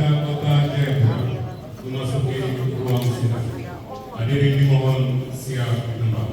Pemerintah Kota Jayapura memasuki ruang sidang. Hadirin dimohon siap di tempat.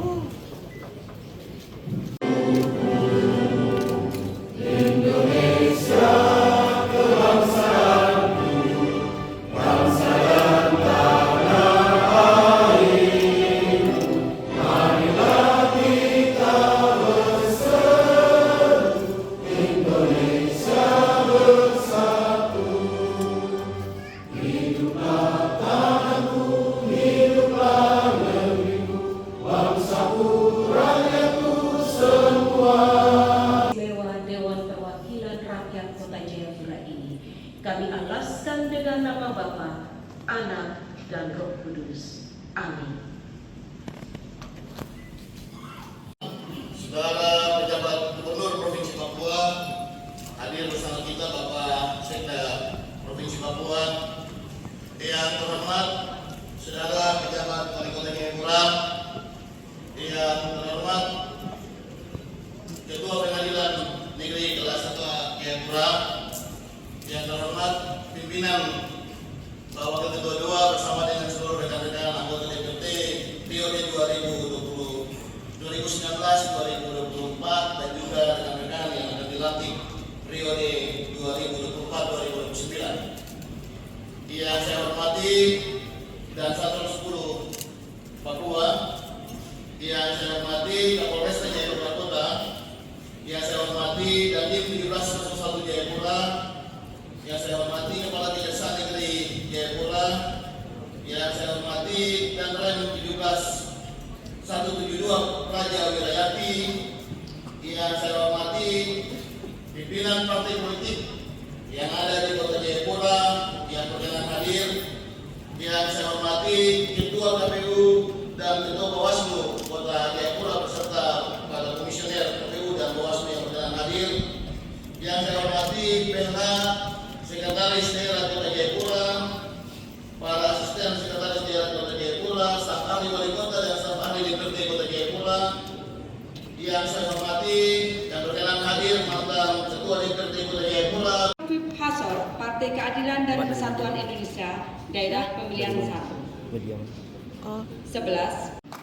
Kami alaskan dengan nama Bapa, Anak, dan Roh Kudus. Amin. Saudara pejabat Gubernur Provinsi Papua, hadir bersama kita Bapak Sekda Provinsi Papua, yang terhormat saudara pejabat Wali Kota Jayapura, yang terhormat Ketua Pengadilan Negeri Kelas 1 Jayapura, yang terhormat pimpinan Wakil Ketua 2 bersama dengan seluruh rekan-rekan anggota DPRD periode 2019-2024 dan juga rekan-rekan yang akan dilantik periode 2024-2029. Yang saya hormati dan Satpol 10 Papua, yang saya hormati Kapolres Jayapura Kota, yang saya hormati Dandim 1701 Jayapura, yang saya hormati Kepala Kejaksaan Negeri Jayapura, yang saya hormati dan Rem 17172 Raja Wilayati, yang saya hormati pimpinan partai politik yang ada di Kota Jayapura yang berkenan hadir, yang saya hormati Ketua KPU dan Ketua Bawaslu Kota Jayapura beserta para komisioner KPU dan Bawaslu yang berkenan hadir, yang saya hormati PLH Sekretaris Daerah Kota Jayapura, para asisten Sekretaris Daerah Kota Jayapura, staf ahli wali kota dan staf ahli DPRD Kota Jayapura, yang saya hormati dan berkenan hadir mantan Ketua DPRD Kota Jayapura. Hasor, Partai Keadilan dan Persatuan Indonesia, Daerah Pemilihan 1. 11,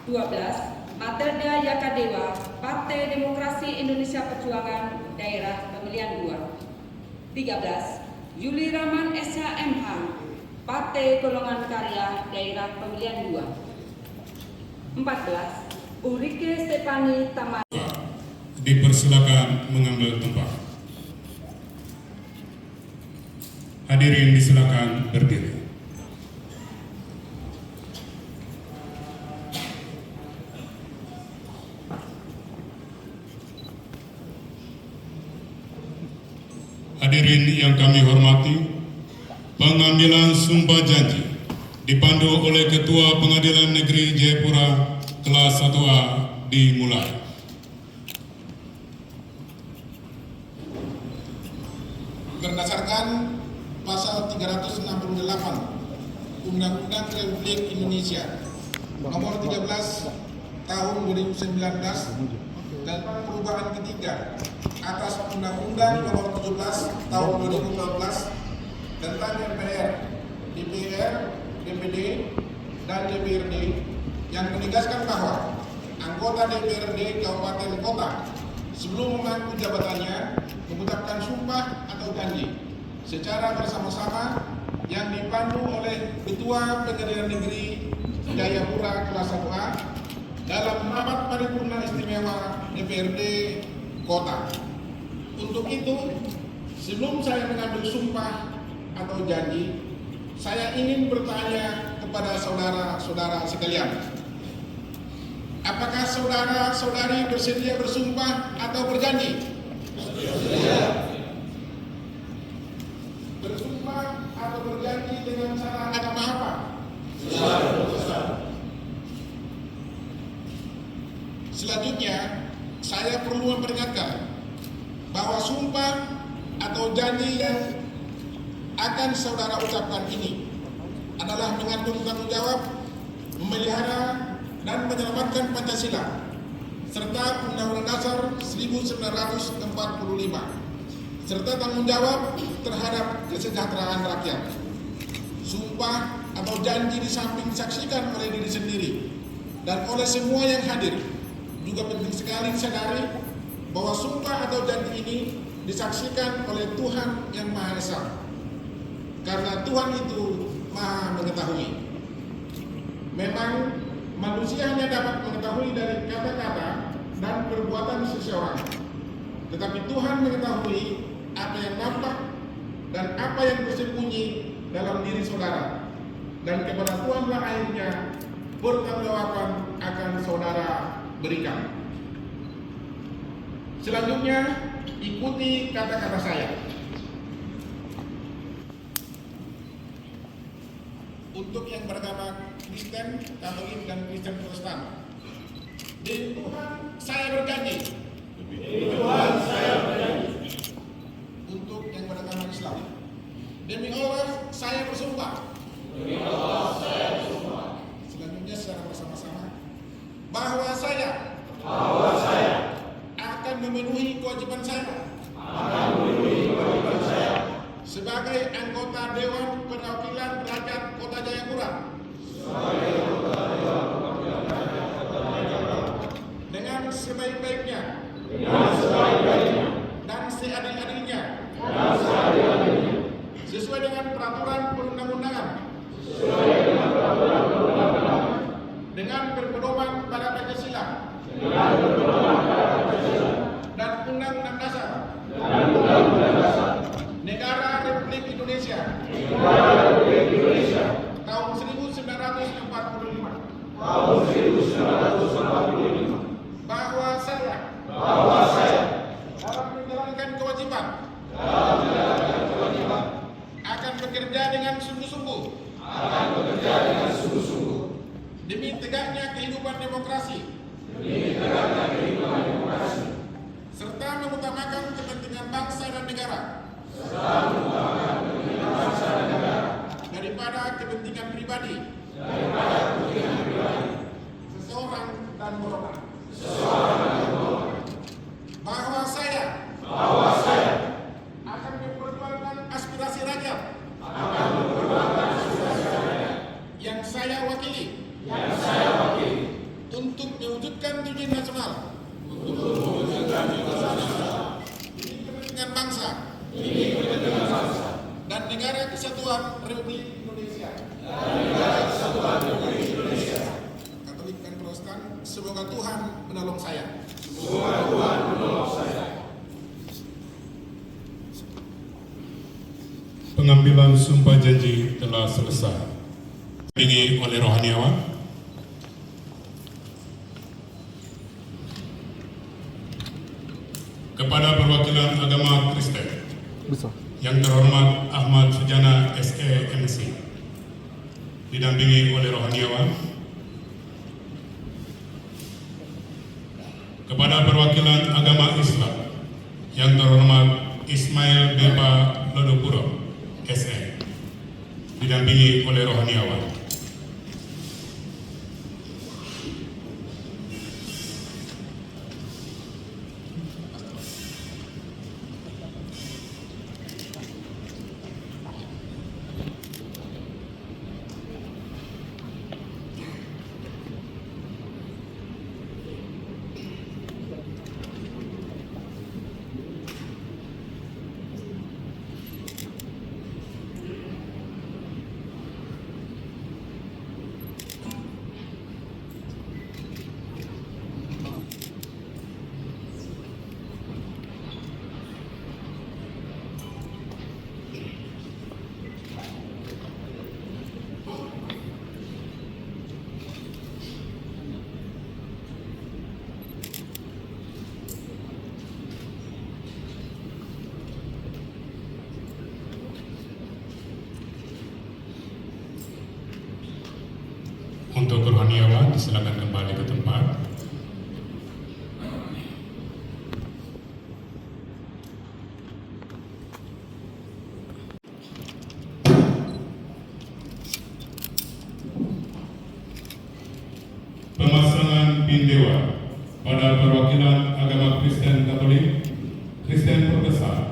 12, Materda Yakadewa, Partai Demokrasi Indonesia Perjuangan, Daerah Pemilihan 2. 13, Yuli Rahman SHMH, Partai Golongan Karya, Daerah Pemilihan 2. 14, Ulrike Stefani Tamar. Dipersilakan mengambil tempat. Hadirin disilakan berdiri. Hadirin yang kami hormati, pengambilan sumpah janji dipandu oleh Ketua Pengadilan Negeri Jayapura kelas 1A dimulai. Berdasarkan pasal 368 Undang-Undang Republik Indonesia nomor 13 tahun 2019 dan perubahan ketiga atas Undang-Undang nomor 17 tahun 2012 tentang MPR, DPR, DPD, dan DPRD yang menegaskan bahwa anggota DPRD Kabupaten Kota sebelum mengaku jabatannya mengucapkan sumpah atau janji secara bersama-sama yang dipandu oleh Ketua Pengadilan Negeri Jayapura kelas 1A dalam rapat paripurna istimewa DPRD Kota. Untuk itu, sebelum saya mengambil sumpah atau janji, saya ingin bertanya kepada saudara-saudara sekalian. Apakah saudara-saudari bersedia bersumpah atau berjanji? Bersumpah atau berjanji dengan cara agama apa? Selanjutnya, saya perlu memperingatkan bahwa sumpah atau janji yang akan saudara ucapkan ini adalah mengandung tanggung jawab memelihara dan menyelamatkan Pancasila serta Undang-Undang Dasar 1945 serta tanggung jawab terhadap kesejahteraan rakyat. sumpah atau janji di samping disaksikan oleh diri sendiri dan oleh semua yang hadir. Juga penting sekali disadari bahwa sumpah atau janji ini disaksikan oleh Tuhan yang Maha Esa, karena Tuhan itu Maha mengetahui. Memang manusia hanya dapat mengetahui dari kata-kata dan perbuatan seseorang, tetapi Tuhan mengetahui apa yang nampak dan apa yang bersembunyi dalam diri saudara, dan kepada Tuhanlah akhirnya pertanggungjawaban akan saudara berikan. Selanjutnya, ikuti kata-kata saya. Untuk yang beragama Kristen, Katolik, dan Kristen Protestan, demi Tuhan saya berjanji. Untuk yang beragama Islam, demi Allah saya bersumpah. Selanjutnya secara bersama-sama bahwa saya akan memenuhi kewajiban saya sebagai anggota Dewan Perwakilan Rakyat Kota Jayapura dengan sebaik-baiknya dan seadil-adilnya sesuai dengan peraturan perundang-undangan dengan berpedoman pada Pancasila dan Undang-Undang Dasar Negara Republik Indonesia tahun 1945, bahwa saya dalam menjalankan kewajiban akan bekerja dengan sungguh-sungguh demi tegaknya kehidupan demokrasi serta mengutamakan kepentingan bangsa dan negara daripada kepentingan pribadi seseorang dan golongan. Bahwa saya akan memperjuangkan aspirasi rakyat yang saya wakili untuk mewujudkan tujuan nasional demi kepentingan bangsa dan negara kesatuan Republik Indonesia. Katolik dan Protestan, semoga Tuhan menolong saya. Pengambilan sumpah janji telah selesai. Didampingi oleh rohaniawan. Kepada perwakilan agama Kristen, yang terhormat Ahmad Sujana SE MC, didampingi oleh rohaniawan. Kepada perwakilan agama Islam, yang terhormat Ismail Beba Lodopuro SE, didampingi oleh rohaniawan. Untuk rohaniawan, silakan kembali ke tempat. Pemasangan bindewa pada perwakilan agama Kristen Katolik, Kristen Protestan,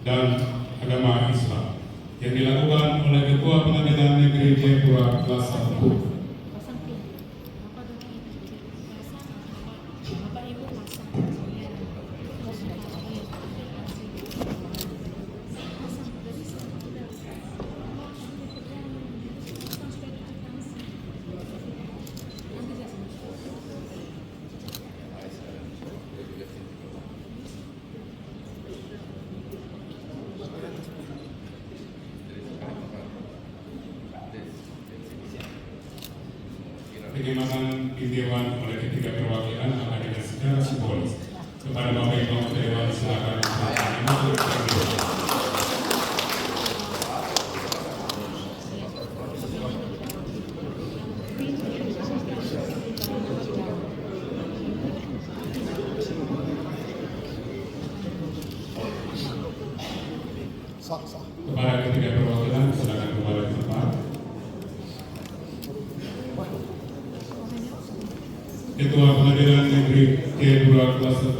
dan agama Islam yang dilakukan oleh Ketua Pengadilan Negeri Jayapura kelas 1. Penerimaan Dewan oleh ketiga perwakilan akan dengan secara simbolis kepada Bapak Ibu anggota Dewan. Silakan kepada ketiga perwakilan, silakan kembali ke tempat. Ketua Pengadilan Negeri Jayapura kelas 1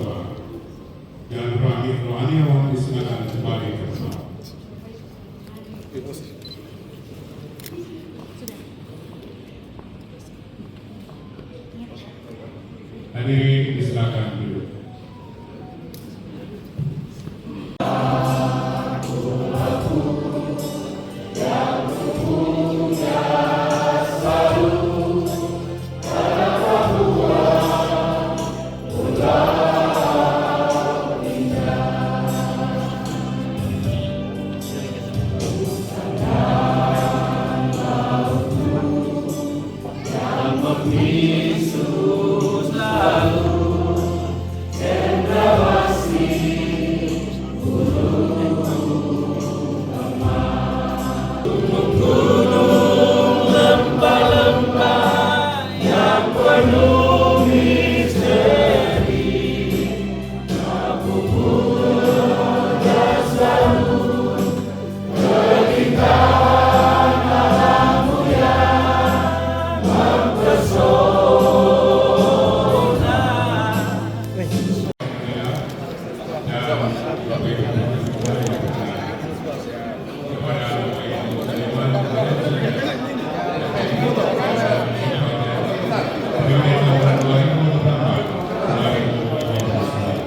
dan Rohaniawan disilakan kembali ke tempat. Hadirin disilakan duduk.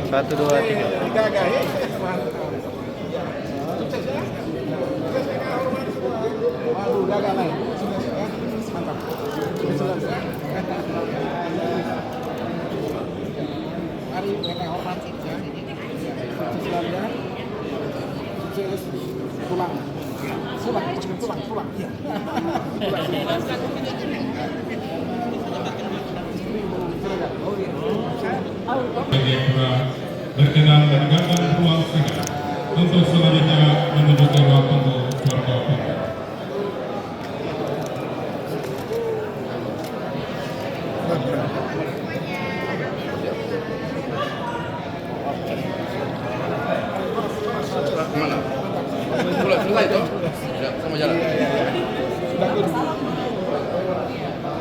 Satu, dua, tiga. Waduh, gagal naik. Mantap. Mari mereka hormati ya. Sukses sukses pulang. Pulang. Jayapura berkenan meninggalkan ruang sidang untuk selanjutnya menuju ke ruang tunggu keluarga hukum. Kemana? Selesai toh? Ya, sama jalan.